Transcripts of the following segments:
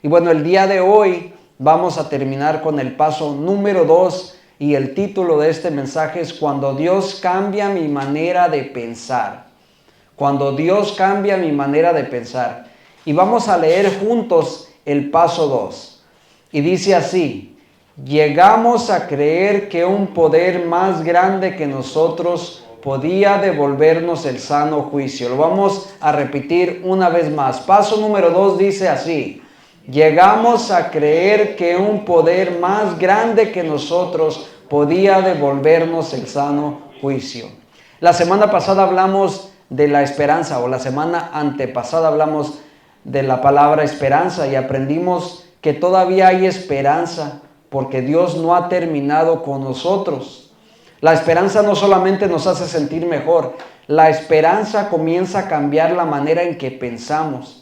Y bueno, el día de hoy vamos a terminar con el paso número 2 y el título de este mensaje es Cuando Dios cambia mi manera de pensar. Cuando Dios cambia mi manera de pensar. Y vamos a leer juntos el paso 2. Y dice así: llegamos a creer que un poder más grande que nosotros podía devolvernos el sano juicio. Lo vamos a repetir una vez más. Paso número 2 dice así: llegamos a creer que un poder más grande que nosotros podía devolvernos el sano juicio. La semana pasada hablamos de la esperanza, o la semana antepasada hablamos de la palabra esperanza y aprendimos que todavía hay esperanza porque Dios no ha terminado con nosotros. La esperanza no solamente nos hace sentir mejor, la esperanza comienza a cambiar la manera en que pensamos.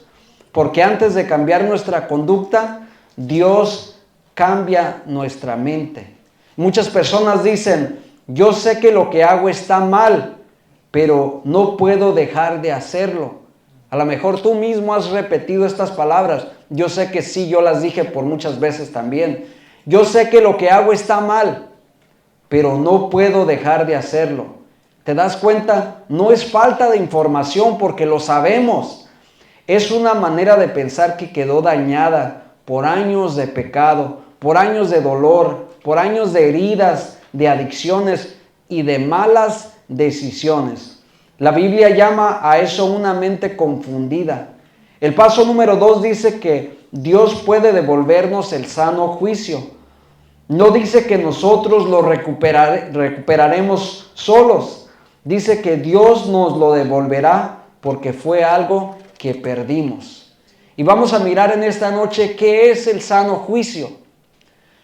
Porque antes de cambiar nuestra conducta, Dios cambia nuestra mente. Muchas personas dicen: yo sé que lo que hago está mal, pero no puedo dejar de hacerlo. A lo mejor tú mismo has repetido estas palabras. Yo sé que sí, yo las dije por muchas veces también. Yo sé que lo que hago está mal, pero no puedo dejar de hacerlo. ¿Te das cuenta? No es falta de información porque lo sabemos. Es una manera de pensar que quedó dañada por años de pecado, por años de dolor, por años de heridas, de adicciones y de malas decisiones. La Biblia llama a eso una mente confundida. El paso número 2 dice que Dios puede devolvernos el sano juicio. No dice que nosotros lo recuperaremos solos. Dice que Dios nos lo devolverá porque fue algo que perdimos. Y vamos a mirar en esta noche qué es el sano juicio.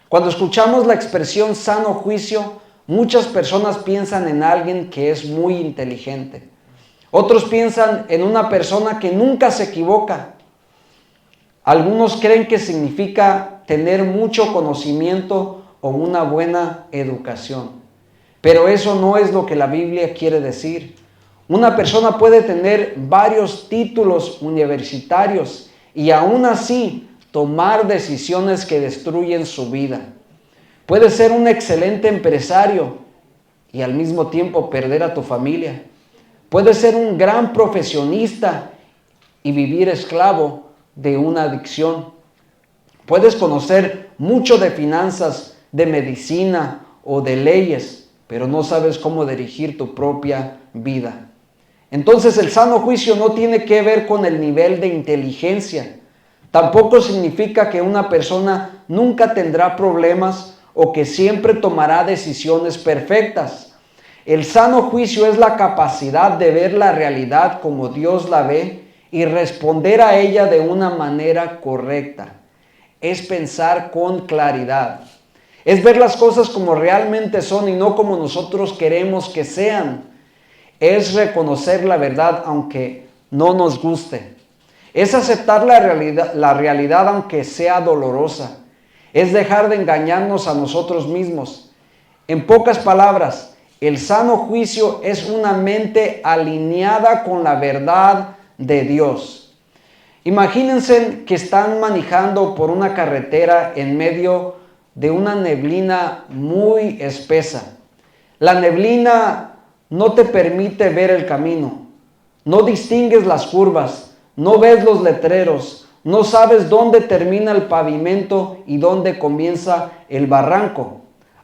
Cuando escuchamos la expresión sano juicio, muchas personas piensan en alguien que es muy inteligente. Otros piensan en una persona que nunca se equivoca. Algunos creen que significa tener mucho conocimiento o una buena educación. Pero eso no es lo que la Biblia quiere decir. Una persona puede tener varios títulos universitarios y aún así tomar decisiones que destruyen su vida. Puede ser un excelente empresario y al mismo tiempo perder a tu familia. Puede ser un gran profesionista y vivir esclavo de una adicción. Puedes conocer mucho de finanzas, de medicina o de leyes, pero no sabes cómo dirigir tu propia vida. Entonces el sano juicio no tiene que ver con el nivel de inteligencia. Tampoco significa que una persona nunca tendrá problemas o que siempre tomará decisiones perfectas. El sano juicio es la capacidad de ver la realidad como Dios la ve y responder a ella de una manera correcta. Es pensar con claridad. Es ver las cosas como realmente son y no como nosotros queremos que sean. Es reconocer la verdad aunque no nos guste. Es aceptar la realidad aunque sea dolorosa. Es dejar de engañarnos a nosotros mismos. En pocas palabras, el sano juicio es una mente alineada con la verdad de Dios. Imagínense que están manejando por una carretera en medio de una neblina muy espesa. La neblina no te permite ver el camino. No distingues las curvas, no ves los letreros, no sabes dónde termina el pavimento y dónde comienza el barranco.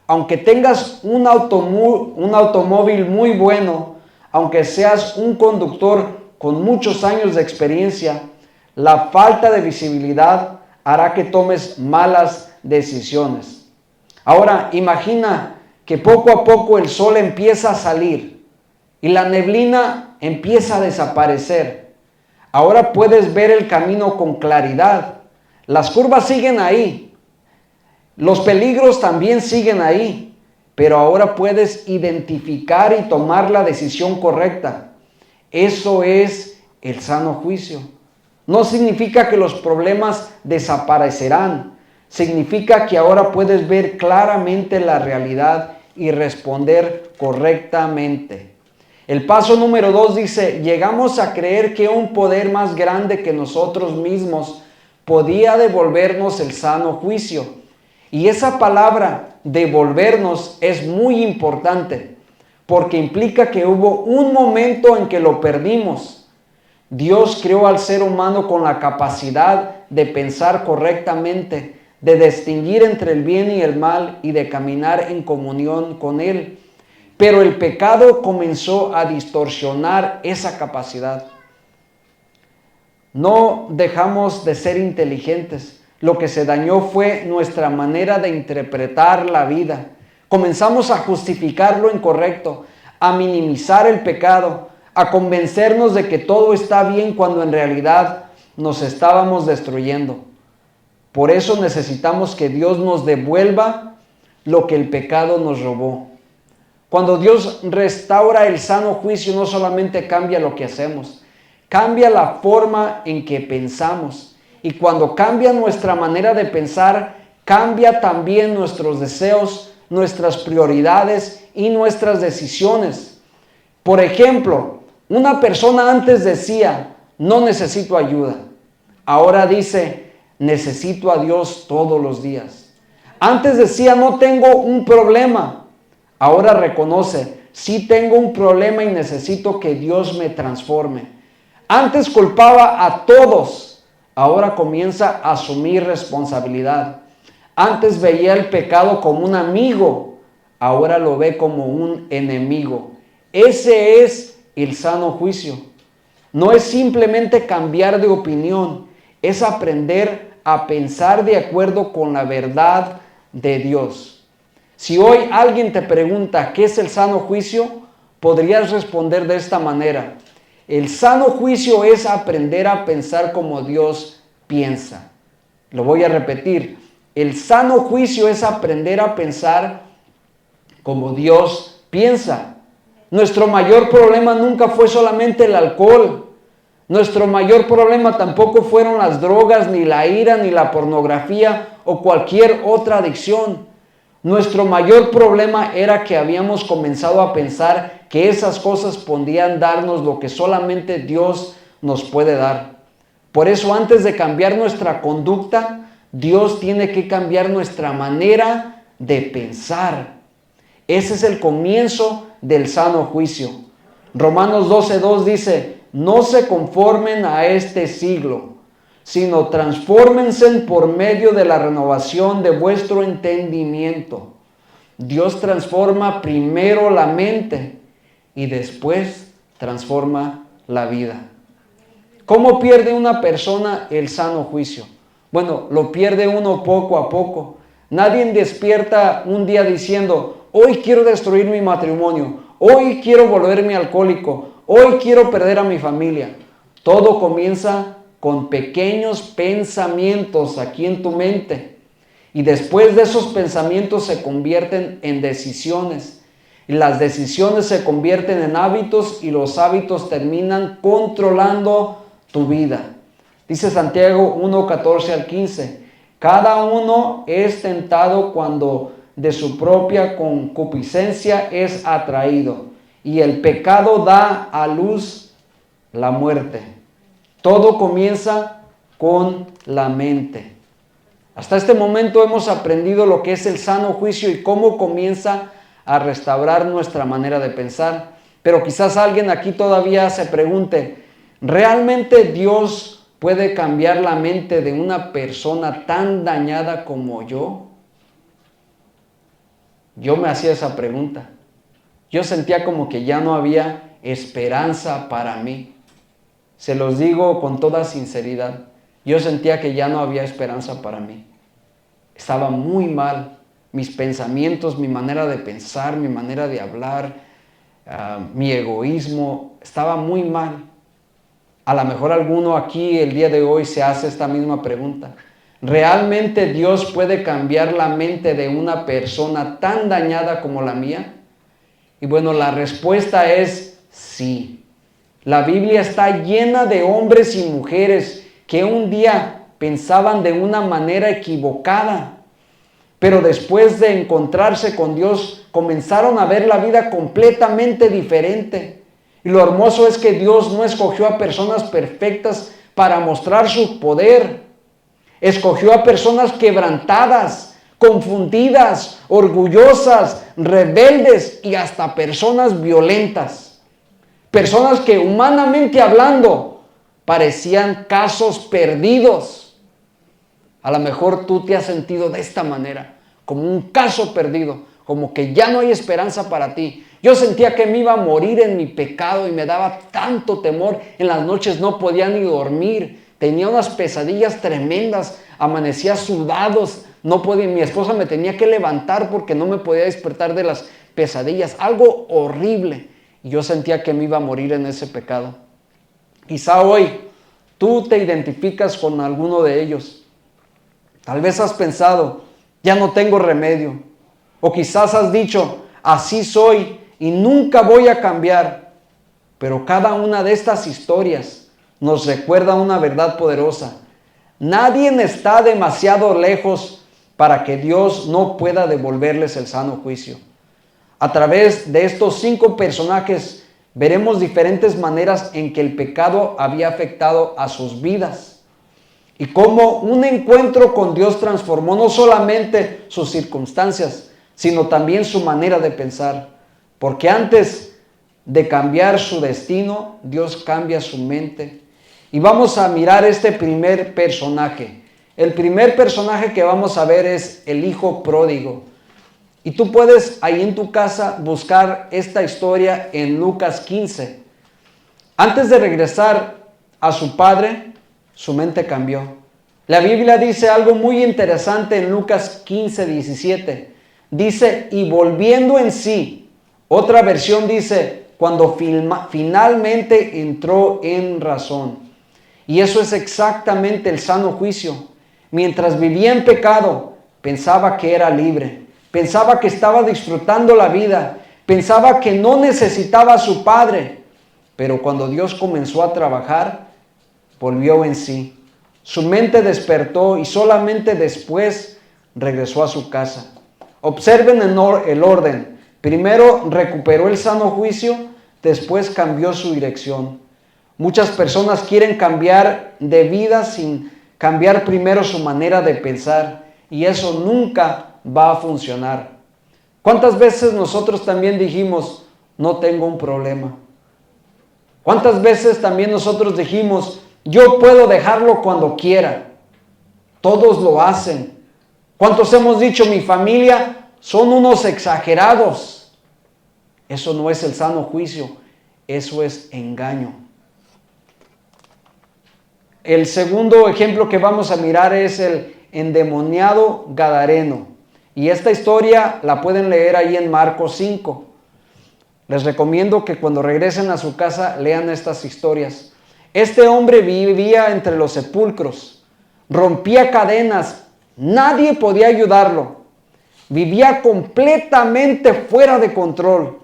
Aunque tengas un automóvil muy bueno, aunque seas un conductor con muchos años de experiencia, la falta de visibilidad hará que tomes malas decisiones. Ahora, imagina que poco a poco el sol empieza a salir y la neblina empieza a desaparecer. Ahora puedes ver el camino con claridad. Las curvas siguen ahí. Los peligros también siguen ahí. Pero ahora puedes identificar y tomar la decisión correcta. Eso es el sano juicio. No significa que los problemas desaparecerán. Significa que ahora puedes ver claramente la realidad y responder correctamente. El paso número 2 dice: llegamos a creer que un poder más grande que nosotros mismos podía devolvernos el sano juicio. Y esa palabra, devolvernos, es muy importante, porque implica que hubo un momento en que lo perdimos. Dios creó al ser humano con la capacidad de pensar correctamente, de distinguir entre el bien y el mal y de caminar en comunión con Él. Pero el pecado comenzó a distorsionar esa capacidad. No dejamos de ser inteligentes. Lo que se dañó fue nuestra manera de interpretar la vida. Comenzamos a justificar lo incorrecto, a minimizar el pecado, a convencernos de que todo está bien cuando en realidad nos estábamos destruyendo. Por eso necesitamos que Dios nos devuelva lo que el pecado nos robó. Cuando Dios restaura el sano juicio, no solamente cambia lo que hacemos, cambia la forma en que pensamos. Y cuando cambia nuestra manera de pensar, cambia también nuestros deseos, nuestras prioridades y nuestras decisiones. Por ejemplo, una persona antes decía, no necesito ayuda. Ahora dice, necesito a Dios todos los días. Antes decía, no tengo un problema. Ahora reconoce, sí tengo un problema y necesito que Dios me transforme. Antes culpaba a todos, ahora comienza a asumir responsabilidad. Antes veía el pecado como un amigo, ahora lo ve como un enemigo. Ese es el sano juicio. No es simplemente cambiar de opinión, es aprender a pensar de acuerdo con la verdad de Dios. Si hoy alguien te pregunta qué es el sano juicio, podrías responder de esta manera. El sano juicio es aprender a pensar como Dios piensa. Lo voy a repetir. El sano juicio es aprender a pensar como Dios piensa. Nuestro mayor problema nunca fue solamente el alcohol. Nuestro mayor problema tampoco fueron las drogas, ni la ira, ni la pornografía o cualquier otra adicción. Nuestro mayor problema era que habíamos comenzado a pensar que esas cosas podían darnos lo que solamente Dios nos puede dar. Por eso, antes de cambiar nuestra conducta, Dios tiene que cambiar nuestra manera de pensar. Ese es el comienzo del sano juicio. Romanos 12:2 dice, no se conformen a este siglo, sino transfórmense por medio de la renovación de vuestro entendimiento. Dios transforma primero la mente y después transforma la vida. ¿Cómo pierde una persona el sano juicio? Bueno, lo pierde uno poco a poco. Nadie despierta un día diciendo, hoy quiero destruir mi matrimonio, hoy quiero volverme alcohólico, hoy quiero perder a mi familia. Todo comienza con pequeños pensamientos aquí en tu mente. Y después de esos pensamientos se convierten en decisiones. Y las decisiones se convierten en hábitos y los hábitos terminan controlando tu vida. Dice Santiago 1:14 al 15. Cada uno es tentado cuando de su propia concupiscencia es atraído. Y el pecado da a luz la muerte. Todo comienza con la mente. Hasta este momento hemos aprendido lo que es el sano juicio y cómo comienza a restaurar nuestra manera de pensar. Pero quizás alguien aquí todavía se pregunte, ¿realmente Dios puede cambiar la mente de una persona tan dañada como yo? Yo me hacía esa pregunta. Yo sentía como que ya no había esperanza para mí. Se los digo con toda sinceridad. Yo sentía que ya no había esperanza para mí. Estaba muy mal. Mis pensamientos, mi manera de pensar, mi manera de hablar, mi egoísmo, estaba muy mal. A lo mejor alguno aquí el día de hoy se hace esta misma pregunta. ¿Realmente Dios puede cambiar la mente de una persona tan dañada como la mía? Y bueno, la respuesta es sí. La Biblia está llena de hombres y mujeres que un día pensaban de una manera equivocada, pero después de encontrarse con Dios comenzaron a ver la vida completamente diferente. Y lo hermoso es que Dios no escogió a personas perfectas para mostrar su poder. Escogió a personas quebrantadas, confundidas, orgullosas, rebeldes y hasta personas violentas. Personas que humanamente hablando parecían casos perdidos. A lo mejor tú te has sentido de esta manera, como un caso perdido, como que ya no hay esperanza para ti. Yo sentía que me iba a morir en mi pecado y me daba tanto temor. En las noches no podía ni dormir. Tenía unas pesadillas tremendas. Amanecía sudados. No podía. Mi esposa me tenía que levantar porque no me podía despertar de las pesadillas. Algo horrible. Y yo sentía que me iba a morir en ese pecado. Quizá hoy tú te identificas con alguno de ellos. Tal vez has pensado, ya no tengo remedio. O quizás has dicho, así soy y nunca voy a cambiar. Pero cada una de estas historias nos recuerda una verdad poderosa. Nadie está demasiado lejos para que Dios no pueda devolverles el sano juicio. A través de estos 5 personajes veremos diferentes maneras en que el pecado había afectado a sus vidas y cómo un encuentro con Dios transformó no solamente sus circunstancias, sino también su manera de pensar. Porque antes de cambiar su destino, Dios cambia su mente. Y vamos a mirar este primer personaje. El primer personaje que vamos a ver es el hijo pródigo. Y tú puedes ahí en tu casa buscar esta historia en Lucas 15. Antes de regresar a su padre, su mente cambió. La Biblia dice algo muy interesante en Lucas 15, 17. Dice, y volviendo en sí. Otra versión dice, cuando finalmente entró en razón. Y eso es exactamente el sano juicio. Mientras vivía en pecado, pensaba que era libre. Pensaba que estaba disfrutando la vida. Pensaba que no necesitaba a su padre. Pero cuando Dios comenzó a trabajar, volvió en sí. Su mente despertó y solamente después regresó a su casa. Observen el orden. Primero recuperó el sano juicio, después cambió su dirección. Muchas personas quieren cambiar de vida sin cambiar primero su manera de pensar, y eso nunca va a funcionar. ¿Cuántas veces nosotros también dijimos, no tengo un problema? ¿Cuántas veces también nosotros dijimos, yo puedo dejarlo cuando quiera? Todos lo hacen. ¿Cuántos hemos dicho, mi familia son unos exagerados? Eso no es el sano juicio, eso es engaño. El segundo ejemplo que vamos a mirar es el endemoniado gadareno. Y esta historia la pueden leer ahí en Marcos 5. Les recomiendo que cuando regresen a su casa lean estas historias. Este hombre vivía entre los sepulcros, rompía cadenas, nadie podía ayudarlo. Vivía completamente fuera de control.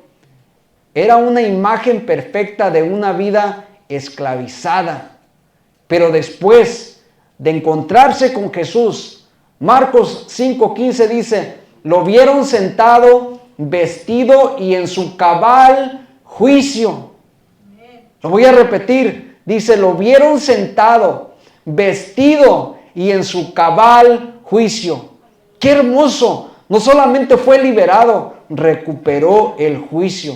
Era una imagen perfecta de una vida esclavizada. Pero después de encontrarse con Jesús, Marcos 5:15 dice, lo vieron sentado, vestido y en su cabal juicio. Lo voy a repetir, dice, lo vieron sentado, vestido y en su cabal juicio. ¡Qué hermoso! No solamente fue liberado, recuperó el juicio.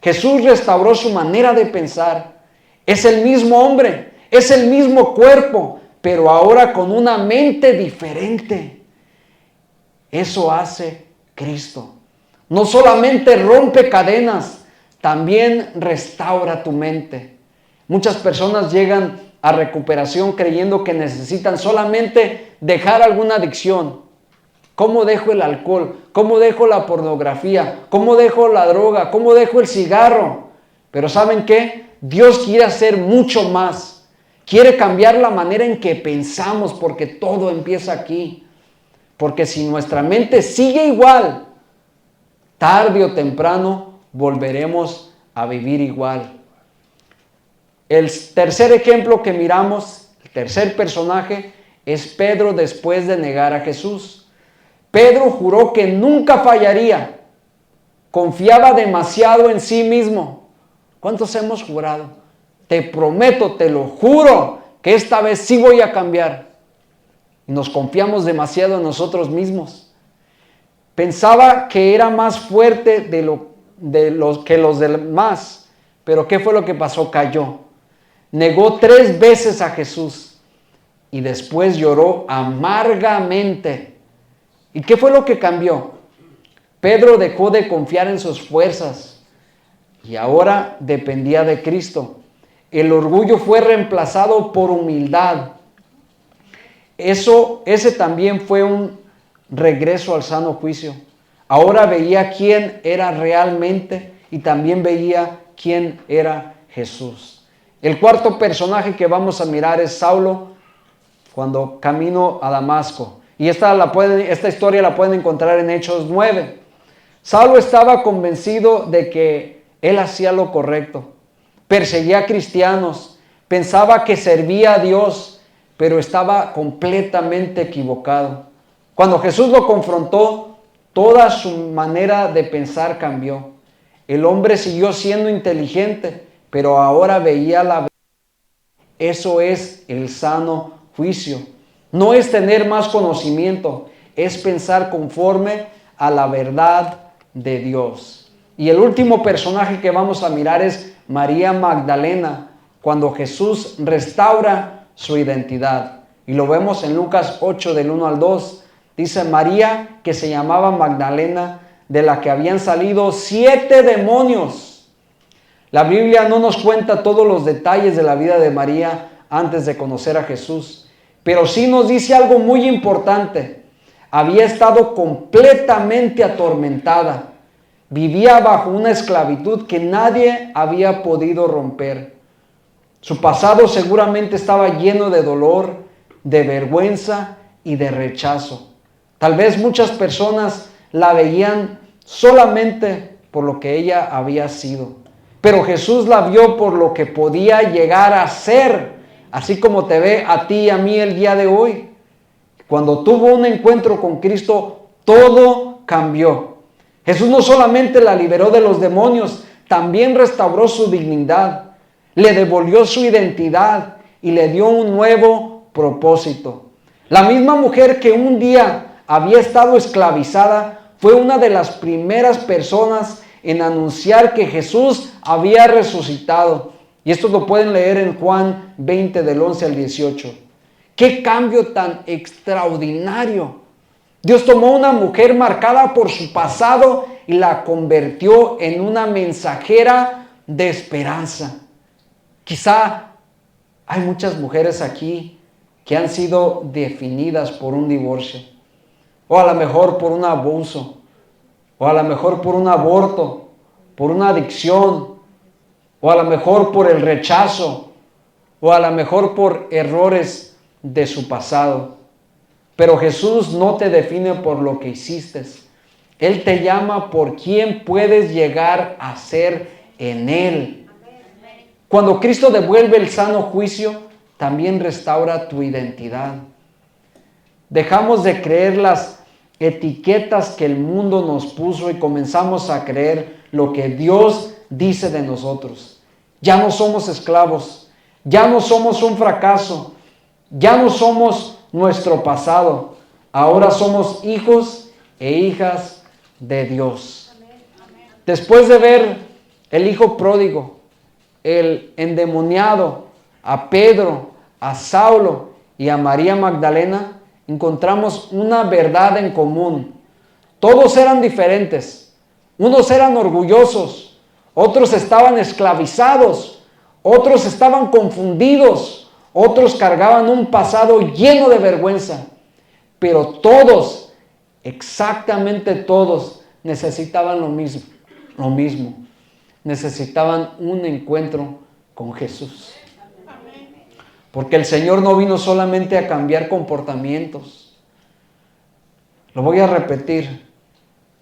Jesús restauró su manera de pensar. Es el mismo hombre, es el mismo cuerpo, pero ahora con una mente diferente. Eso hace Cristo. No solamente rompe cadenas, también restaura tu mente. Muchas personas llegan a recuperación creyendo que necesitan solamente dejar alguna adicción. ¿Cómo dejo el alcohol? ¿Cómo dejo la pornografía? ¿Cómo dejo la droga? ¿Cómo dejo el cigarro? Pero ¿saben qué? Dios quiere hacer mucho más. Quiere cambiar la manera en que pensamos, porque todo empieza aquí. Porque si nuestra mente sigue igual, tarde o temprano volveremos a vivir igual. El tercer ejemplo que miramos, el tercer personaje, es Pedro después de negar a Jesús. Pedro juró que nunca fallaría. Confiaba demasiado en sí mismo. ¿Cuántos hemos jurado? Te prometo, te lo juro, que esta vez sí voy a cambiar. y nos confiamos demasiado en nosotros mismos. Pensaba que era más fuerte que los demás, pero ¿qué fue lo que pasó? Cayó. Negó 3 veces a Jesús y después lloró amargamente. ¿Y qué fue lo que cambió? Pedro dejó de confiar en sus fuerzas y ahora dependía de Cristo. El orgullo fue reemplazado por humildad. Ese también fue un regreso al sano juicio. Ahora veía quién era realmente y también veía quién era Jesús. El cuarto personaje que vamos a mirar es Saulo cuando camino a Damasco. Y esta historia la pueden encontrar en Hechos 9. Saulo estaba convencido de que él hacía lo correcto. Perseguía a cristianos, pensaba que servía a Dios, pero estaba completamente equivocado. Cuando Jesús lo confrontó, toda su manera de pensar cambió. El hombre siguió siendo inteligente, pero ahora veía la verdad. Eso es el sano juicio. No es tener más conocimiento, es pensar conforme a la verdad de Dios. Y el último personaje que vamos a mirar es María Magdalena, cuando Jesús restaura su identidad. Y lo vemos en Lucas 8 del 1 al 2. Dice María, que se llamaba Magdalena, de la que habían salido 7 demonios. La Biblia no nos cuenta todos los detalles de la vida de María antes de conocer a Jesús, pero sí nos dice algo muy importante. Había estado completamente atormentada. Vivía bajo una esclavitud que nadie había podido romper. Su pasado seguramente estaba lleno de dolor, de vergüenza y de rechazo. Tal vez muchas personas la veían solamente por lo que ella había sido. Pero Jesús la vio por lo que podía llegar a ser, así como te ve a ti y a mí el día de hoy. Cuando tuvo un encuentro con Cristo, todo cambió. Jesús no solamente la liberó de los demonios, también restauró su dignidad, le devolvió su identidad y le dio un nuevo propósito. La misma mujer que un día había estado esclavizada fue una de las primeras personas en anunciar que Jesús había resucitado. Y esto lo pueden leer en Juan 20 del 11 al 18. ¡Qué cambio tan extraordinario! Dios tomó una mujer marcada por su pasado y la convirtió en una mensajera de esperanza. Quizá hay muchas mujeres aquí que han sido definidas por un divorcio, o a lo mejor por un abuso, o a lo mejor por un aborto, por una adicción, o a lo mejor por el rechazo, o a lo mejor por errores de su pasado. Pero Jesús no te define por lo que hiciste. Él te llama por quién puedes llegar a ser en Él. Cuando Cristo devuelve el sano juicio, también restaura tu identidad. Dejamos de creer las etiquetas que el mundo nos puso y comenzamos a creer lo que Dios dice de nosotros. Ya no somos esclavos, ya no somos un fracaso, ya no somos nuestro pasado. Ahora somos hijos e hijas de Dios. Después de ver el hijo pródigo, el endemoniado, a Pedro, a Saulo y a María Magdalena, encontramos una verdad en común. Todos eran diferentes. Unos eran orgullosos, otros estaban esclavizados, otros estaban confundidos, otros cargaban un pasado lleno de vergüenza. Pero todos, exactamente todos, necesitaban lo mismo. Necesitaban un encuentro con Jesús. Porque el Señor no vino solamente a cambiar comportamientos. Lo voy a repetir.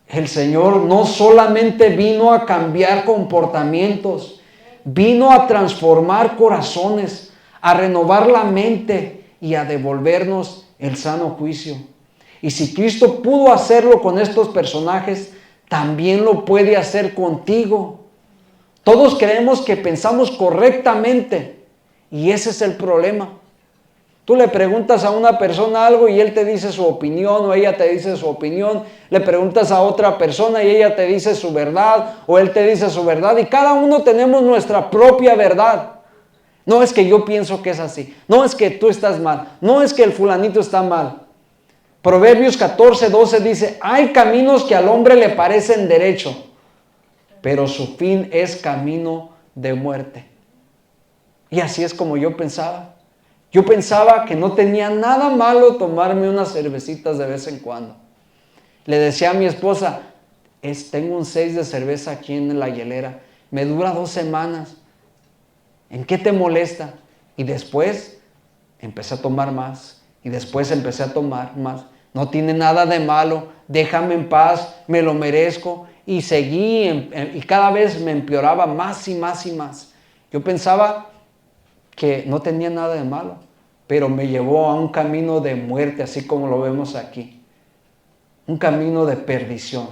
El Señor no solamente vino a cambiar comportamientos, vino a transformar corazones, a renovar la mente y a devolvernos el sano juicio. Y si Cristo pudo hacerlo con estos personajes, también lo puede hacer contigo. Todos creemos que pensamos correctamente y ese es el problema. Tú le preguntas a una persona algo y él te dice su opinión o ella te dice su opinión. Le preguntas a otra persona y ella te dice su verdad o él te dice su verdad. Y cada uno tenemos nuestra propia verdad. No es que yo pienso que es así. No es que tú estás mal. No es que el fulanito está mal. Proverbios 14:12 dice, hay caminos que al hombre le parecen derecho, pero su fin es camino de muerte. Y así es como yo pensaba. Yo pensaba que no tenía nada malo tomarme unas cervecitas de vez en cuando. Le decía a mi esposa, tengo un 6 de cerveza aquí en la hielera, me dura 2 semanas. ¿En qué te molesta? Y después empecé a tomar más. Y después empecé a tomar más. No tiene nada de malo, déjame en paz, me lo merezco. Y seguí y cada vez me empeoraba más y más y más. Yo pensaba que no tenía nada de malo, pero me llevó a un camino de muerte, así como lo vemos aquí. Un camino de perdición.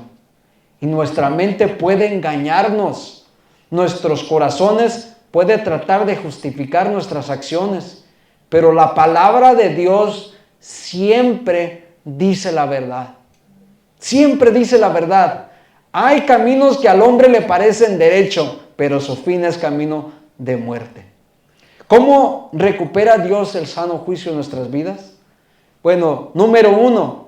Y nuestra mente puede engañarnos. Nuestros corazones pueden tratar de justificar nuestras acciones. Pero la palabra de Dios siempre dice la verdad. Siempre dice la verdad. Hay caminos que al hombre le parecen derecho, pero su fin es camino de muerte. ¿Cómo recupera Dios el sano juicio en nuestras vidas? Bueno, número 1,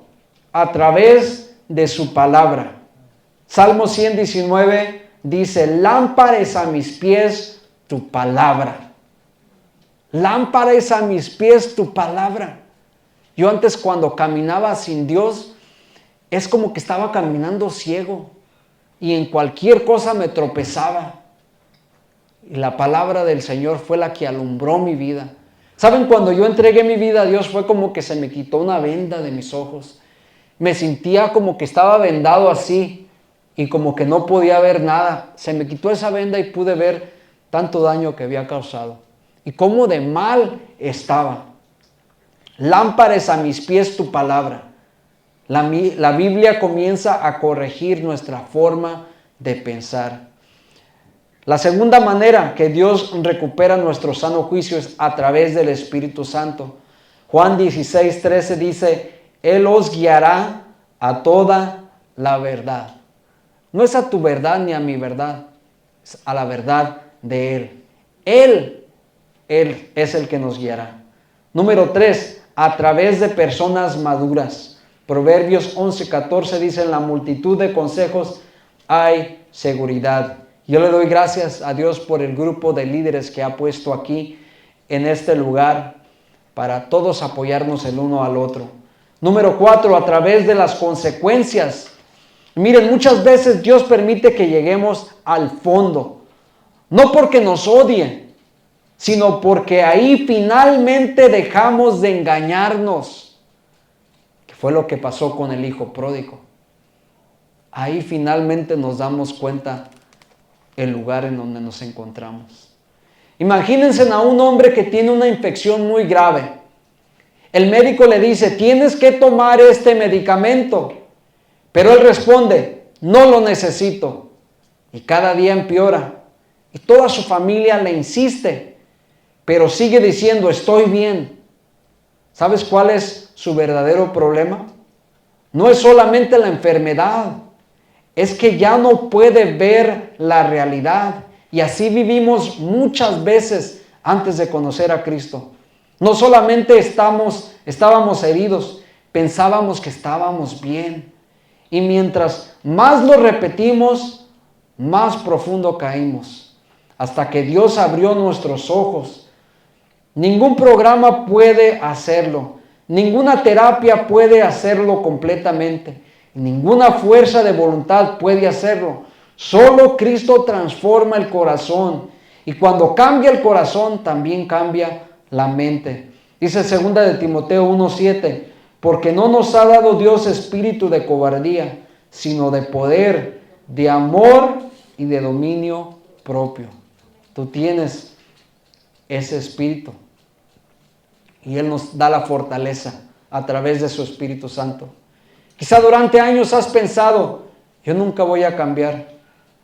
a través de su palabra. Salmo 119 dice, lámpara es a mis pies tu palabra. Lámpara es a mis pies tu palabra. Yo antes cuando caminaba sin Dios, es como que estaba caminando ciego y en cualquier cosa me tropezaba. Y la palabra del Señor fue la que alumbró mi vida. ¿Saben? Cuando yo entregué mi vida a Dios fue como que se me quitó una venda de mis ojos. Me sentía como que estaba vendado así y como que no podía ver nada. Se me quitó esa venda y pude ver tanto daño que había causado. Y cómo de mal estaba. Lámpara es a mis pies tu palabra. La Biblia comienza a corregir nuestra forma de pensar. La segunda manera que Dios recupera nuestro sano juicio es a través del Espíritu Santo. Juan 16:13 dice, Él os guiará a toda la verdad. No es a tu verdad ni a mi verdad, es a la verdad de Él. Él es el que nos guiará. Número 3, a través de personas maduras. Proverbios 11:14 dice, en la multitud de consejos hay seguridad. Yo le doy gracias a Dios por el grupo de líderes que ha puesto aquí en este lugar para todos apoyarnos el uno al otro. Número 4, a través de las consecuencias. Miren, muchas veces Dios permite que lleguemos al fondo. No porque nos odie, sino porque ahí finalmente dejamos de engañarnos. Que fue lo que pasó con el hijo pródigo. Ahí finalmente nos damos cuenta el lugar en donde nos encontramos. Imagínense a un hombre que tiene una infección muy grave. El médico le dice, tienes que tomar este medicamento. Pero él responde, no lo necesito. Y cada día empeora. Y toda su familia le insiste, pero sigue diciendo, estoy bien. ¿Sabes cuál es su verdadero problema? No es solamente la enfermedad. Es que ya no puede ver la realidad. Y así vivimos muchas veces antes de conocer a Cristo. No solamente estábamos heridos, pensábamos que estábamos bien. Y mientras más lo repetimos, más profundo caímos. Hasta que Dios abrió nuestros ojos. Ningún programa puede hacerlo. Ninguna terapia puede hacerlo completamente. Ninguna fuerza de voluntad puede hacerlo. Solo Cristo transforma el corazón. Y cuando cambia el corazón, también cambia la mente. Dice 2 de Timoteo 1:7, porque no nos ha dado Dios espíritu de cobardía, sino de poder, de amor y de dominio propio. Tú tienes ese espíritu. Y Él nos da la fortaleza a través de su Espíritu Santo. Quizá durante años has pensado, yo nunca voy a cambiar.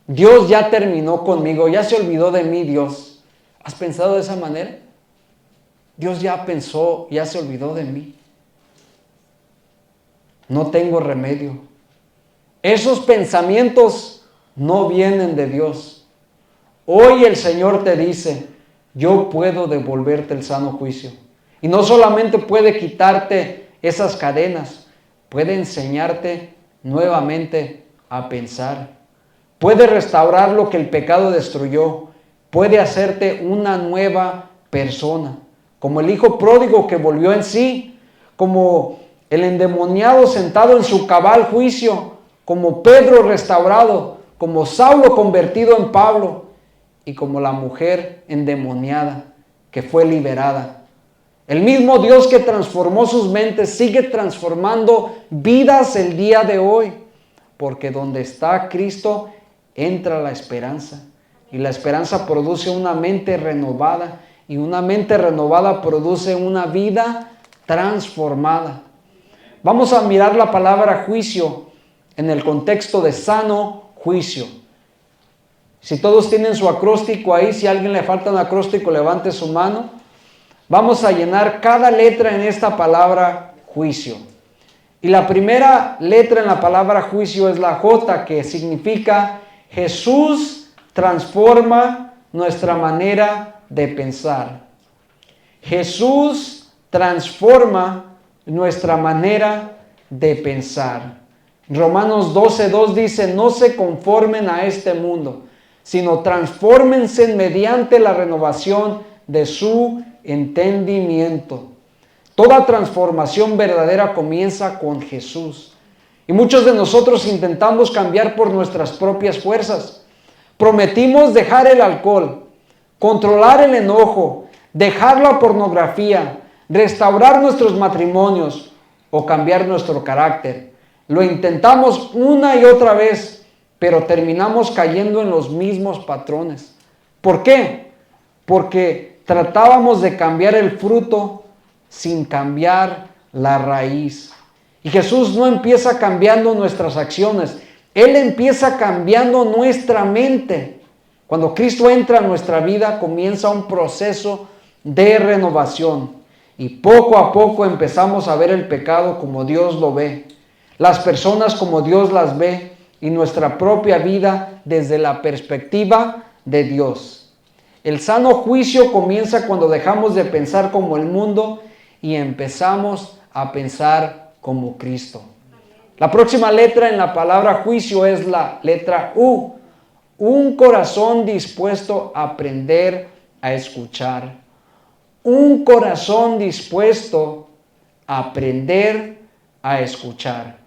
Dios ya terminó conmigo, ya se olvidó de mí Dios. ¿Has pensado de esa manera? Dios ya pensó, ya se olvidó de mí. No tengo remedio. Esos pensamientos no vienen de Dios. Hoy el Señor te dice, yo puedo devolverte el sano juicio. Y no solamente puede quitarte esas cadenas, puede enseñarte nuevamente a pensar. Puede restaurar lo que el pecado destruyó. Puede hacerte una nueva persona. Como el hijo pródigo que volvió en sí, como el endemoniado sentado en su cabal juicio, como Pedro restaurado, como Saulo convertido en Pablo y como la mujer endemoniada que fue liberada. El mismo Dios que transformó sus mentes sigue transformando vidas el día de hoy, porque donde está Cristo entra la esperanza, y la esperanza produce una mente renovada, y una mente renovada produce una vida transformada. Vamos a mirar la palabra juicio en el contexto de sano juicio. Si todos tienen su acróstico ahí, si a alguien le falta un acróstico, levante su mano. Vamos a llenar cada letra en esta palabra juicio. Y la primera letra en la palabra juicio es la J, que significa Jesús transforma nuestra manera de pensar. Jesús transforma nuestra manera de pensar. Romanos 12:2 dice, no se conformen a este mundo, sino transfórmense mediante la renovación de su entendimiento. Toda transformación verdadera comienza con Jesús. Y muchos de nosotros intentamos cambiar por nuestras propias fuerzas. Prometimos dejar el alcohol, controlar el enojo, dejar la pornografía, restaurar nuestros matrimonios o cambiar nuestro carácter. Lo intentamos una y otra vez, pero terminamos cayendo en los mismos patrones. ¿Por qué? Porque tratábamos de cambiar el fruto sin cambiar la raíz. Y Jesús no empieza cambiando nuestras acciones, Él empieza cambiando nuestra mente. Cuando Cristo entra en nuestra vida, comienza un proceso de renovación. Y poco a poco empezamos a ver el pecado como Dios lo ve, las personas como Dios las ve y nuestra propia vida desde la perspectiva de Dios. El sano juicio comienza cuando dejamos de pensar como el mundo y empezamos a pensar como Cristo. La próxima letra en la palabra juicio es la letra U. Un corazón dispuesto a aprender a escuchar. Un corazón dispuesto a aprender a escuchar.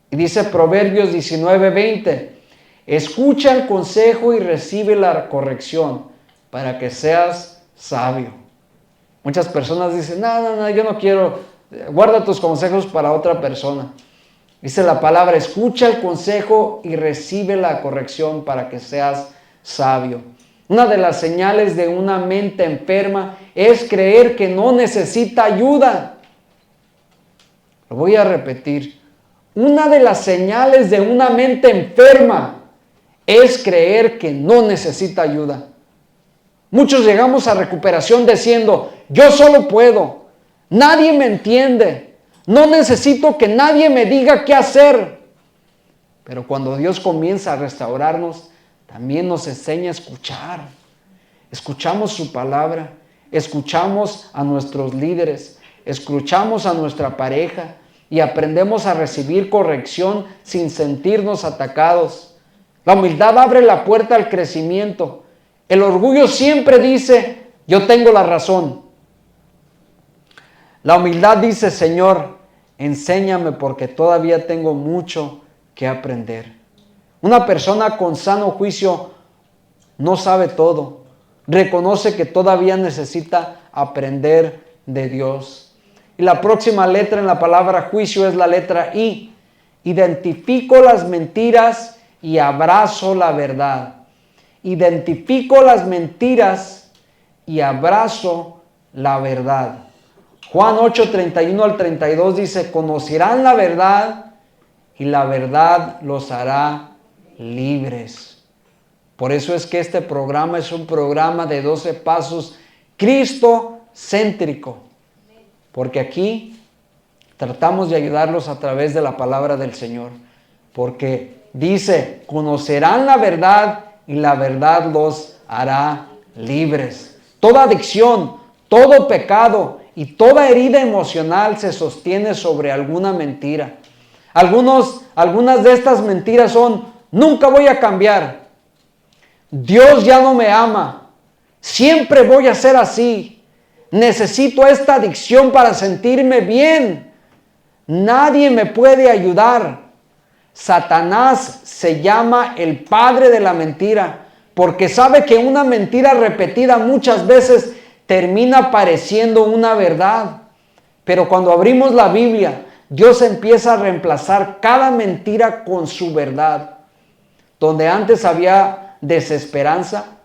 Y dice Proverbios 19:20, escucha el consejo y recibe la corrección para que seas sabio. Muchas personas dicen, no, yo no quiero, guarda tus consejos para otra persona. Dice la palabra, escucha el consejo y recibe la corrección para que seas sabio. Una de las señales de una mente enferma es creer que no necesita ayuda. Lo voy a repetir. Una de las señales de una mente enferma es creer que no necesita ayuda. Muchos llegamos a recuperación diciendo, yo solo puedo, nadie me entiende, no necesito que nadie me diga qué hacer. Pero cuando Dios comienza a restaurarnos, también nos enseña a escuchar. Escuchamos su palabra, escuchamos a nuestros líderes, escuchamos a nuestra pareja y aprendemos a recibir corrección sin sentirnos atacados. La humildad abre la puerta al crecimiento. El orgullo siempre dice, yo tengo la razón. La humildad dice, Señor, enséñame porque todavía tengo mucho que aprender. Una persona con sano juicio no sabe todo. Reconoce que todavía necesita aprender de Dios. Y la próxima letra en la palabra juicio es la letra I. Identifico las mentiras y abrazo la verdad. Identifico las mentiras y abrazo la verdad. Juan 8:31 al 32 dice, conocerán la verdad y la verdad los hará libres. Por eso es que este programa es un programa de 12 pasos cristocéntrico. porque aquí tratamos de ayudarlos a través de la palabra del Señor. Porque dice, conocerán la verdad y la verdad los hará libres. Toda adicción, todo pecado y toda herida emocional se sostiene sobre alguna mentira. Algunas de estas mentiras son, nunca voy a cambiar. Dios ya no me ama. Siempre voy a ser así. Necesito esta adicción para sentirme bien. Nadie me puede ayudar. Satanás se llama el padre de la mentira, porque sabe que una mentira repetida muchas veces termina pareciendo una verdad. Pero cuando abrimos la Biblia, Dios empieza a reemplazar cada mentira con su verdad. Donde antes había desesperanza,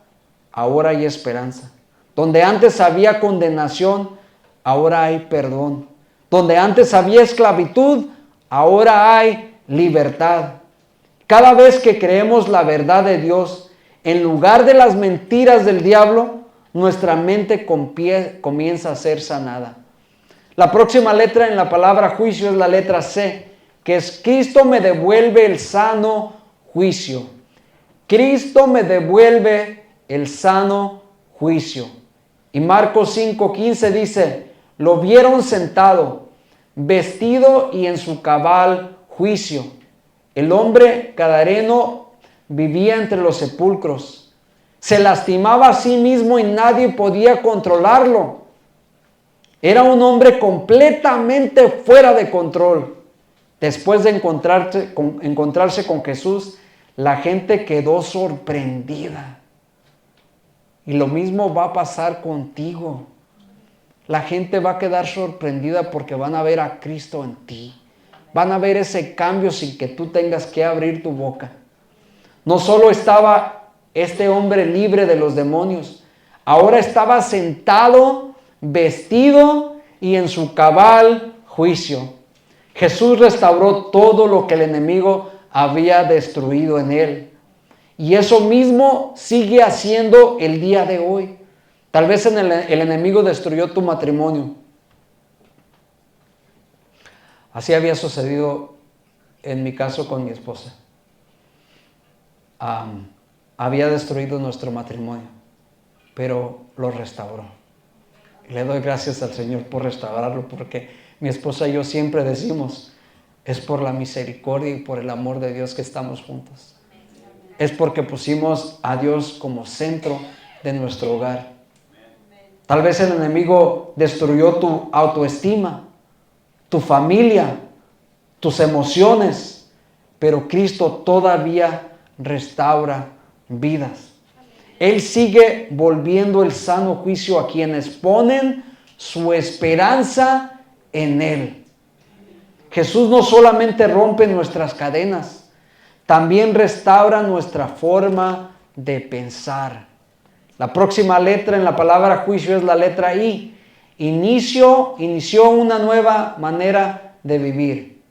ahora hay esperanza. Donde antes había condenación, ahora hay perdón. Donde antes había esclavitud, ahora hay libertad. Cada vez que creemos la verdad de Dios, en lugar de las mentiras del diablo, nuestra mente comienza a ser sanada. La próxima letra en la palabra juicio es la letra C, que es Cristo me devuelve el sano juicio. Cristo me devuelve el sano juicio. Y Marcos 5:15 dice, lo vieron sentado, vestido y en su cabal juicio. El hombre gadareno vivía entre los sepulcros. Se lastimaba a sí mismo y nadie podía controlarlo. Era un hombre completamente fuera de control. Después de encontrarse con Jesús, la gente quedó sorprendida. Y lo mismo va a pasar contigo. La gente va a quedar sorprendida porque van a ver a Cristo en ti. Van a ver ese cambio sin que tú tengas que abrir tu boca. No solo estaba este hombre libre de los demonios, ahora estaba sentado, vestido y en su cabal juicio. Jesús restauró todo lo que el enemigo había destruido en él. Y eso mismo sigue haciendo el día de hoy. Tal vez el enemigo destruyó tu matrimonio. Así había sucedido en mi caso con mi esposa. Había destruido nuestro matrimonio, pero lo restauró. Le doy gracias al Señor por restaurarlo, porque mi esposa y yo siempre decimos, es por la misericordia y por el amor de Dios que estamos juntos. Es porque pusimos a Dios como centro de nuestro hogar. Tal vez el enemigo destruyó tu autoestima, tu familia, tus emociones, pero Cristo todavía restaura vidas. Él sigue volviendo el sano juicio a quienes ponen su esperanza en Él. Jesús no solamente rompe nuestras cadenas, también restaura nuestra forma de pensar. La próxima letra en la palabra juicio es la letra I. Inició una nueva manera de vivir.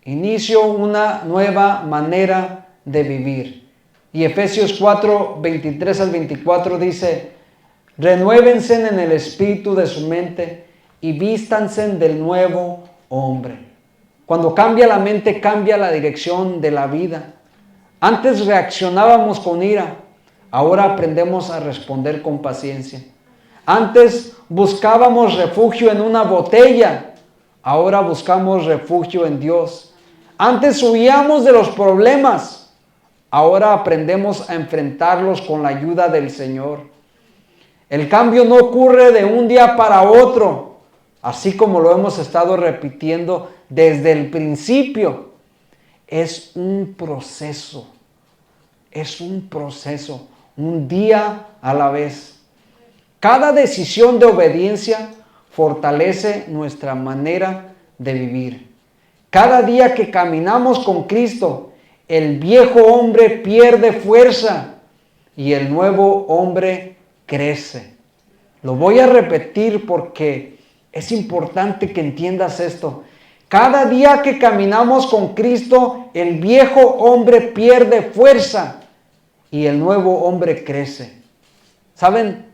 Inició una nueva manera de vivir. Y Efesios 4, 23 al 24 dice, renuévense en el espíritu de su mente y vístanse del nuevo hombre. Cuando cambia la mente, cambia la dirección de la vida. Antes reaccionábamos con ira, ahora aprendemos a responder con paciencia. Antes buscábamos refugio en una botella, ahora buscamos refugio en Dios. Antes huíamos de los problemas, ahora aprendemos a enfrentarlos con la ayuda del Señor. El cambio no ocurre de un día para otro, así como lo hemos estado repitiendo desde el principio. Es un proceso, un día a la vez. Cada decisión de obediencia fortalece nuestra manera de vivir. Cada día que caminamos con Cristo, el viejo hombre pierde fuerza y el nuevo hombre crece. Lo voy a repetir porque es importante que entiendas esto. Cada día que caminamos con Cristo, el viejo hombre pierde fuerza y el nuevo hombre crece. ¿Saben?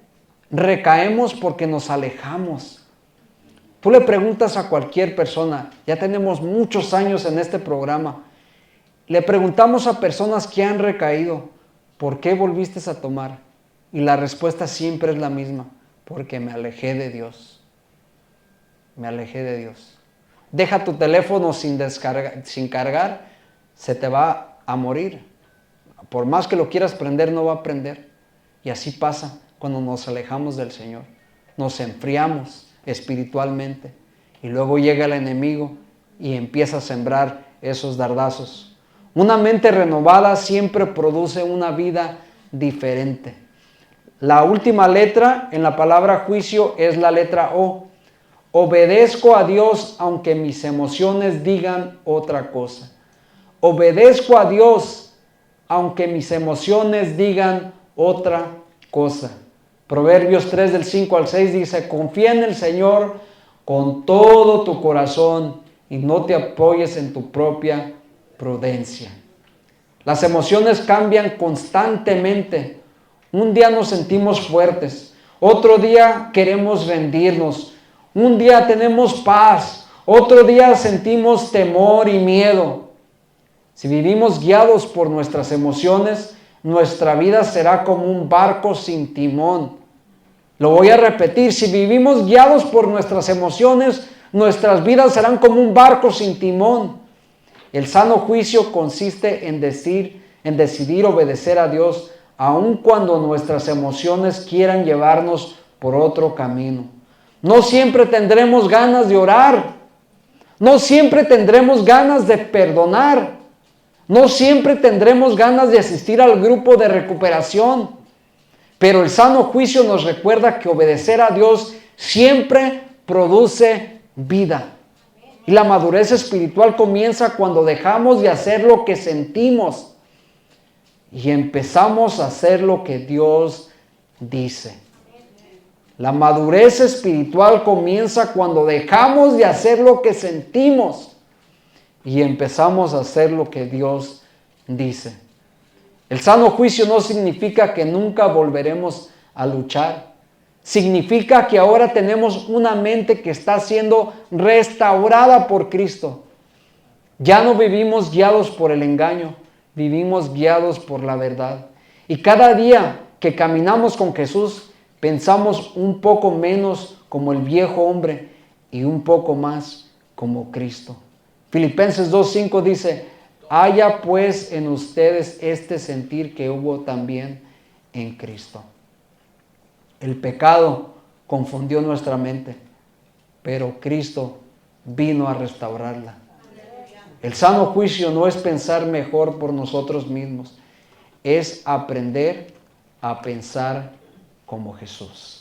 Recaemos porque nos alejamos. Tú le preguntas a cualquier persona, ya tenemos muchos años en este programa, le preguntamos a personas que han recaído, ¿por qué volviste a tomar? Y la respuesta siempre es la misma, porque me alejé de Dios. Me alejé de Dios. Deja tu teléfono sin cargar, se te va a morir. Por más que lo quieras prender, no va a prender. Y así pasa cuando nos alejamos del Señor. Nos enfriamos espiritualmente. Y luego llega el enemigo y empieza a sembrar esos dardazos. Una mente renovada siempre produce una vida diferente. La última letra en la palabra juicio es la letra O. Obedezco a Dios aunque mis emociones digan otra cosa. Obedezco a Dios aunque mis emociones digan otra cosa. Proverbios 3 del 5 al 6 dice, confía en el Señor con todo tu corazón y no te apoyes en tu propia prudencia. Las emociones cambian constantemente. Un día nos sentimos fuertes, otro día queremos rendirnos, un día tenemos paz, otro día sentimos temor y miedo. Si vivimos guiados por nuestras emociones, nuestra vida será como un barco sin timón. Lo voy a repetir, si vivimos guiados por nuestras emociones, nuestras vidas serán como un barco sin timón. El sano juicio consiste en decidir obedecer a Dios, aun cuando nuestras emociones quieran llevarnos por otro camino. No siempre tendremos ganas de orar. No siempre tendremos ganas de perdonar. No siempre tendremos ganas de asistir al grupo de recuperación. Pero el sano juicio nos recuerda que obedecer a Dios siempre produce vida. Y la madurez espiritual comienza cuando dejamos de hacer lo que sentimos y empezamos a hacer lo que Dios dice. La madurez espiritual comienza cuando dejamos de hacer lo que sentimos y empezamos a hacer lo que Dios dice. El sano juicio no significa que nunca volveremos a luchar. Significa que ahora tenemos una mente que está siendo restaurada por Cristo. Ya no vivimos guiados por el engaño, vivimos guiados por la verdad. Y cada día que caminamos con Jesús, pensamos un poco menos como el viejo hombre y un poco más como Cristo. Filipenses 2:5 dice, haya pues en ustedes este sentir que hubo también en Cristo. El pecado confundió nuestra mente, pero Cristo vino a restaurarla. El sano juicio no es pensar mejor por nosotros mismos, es aprender a pensar como Jesús.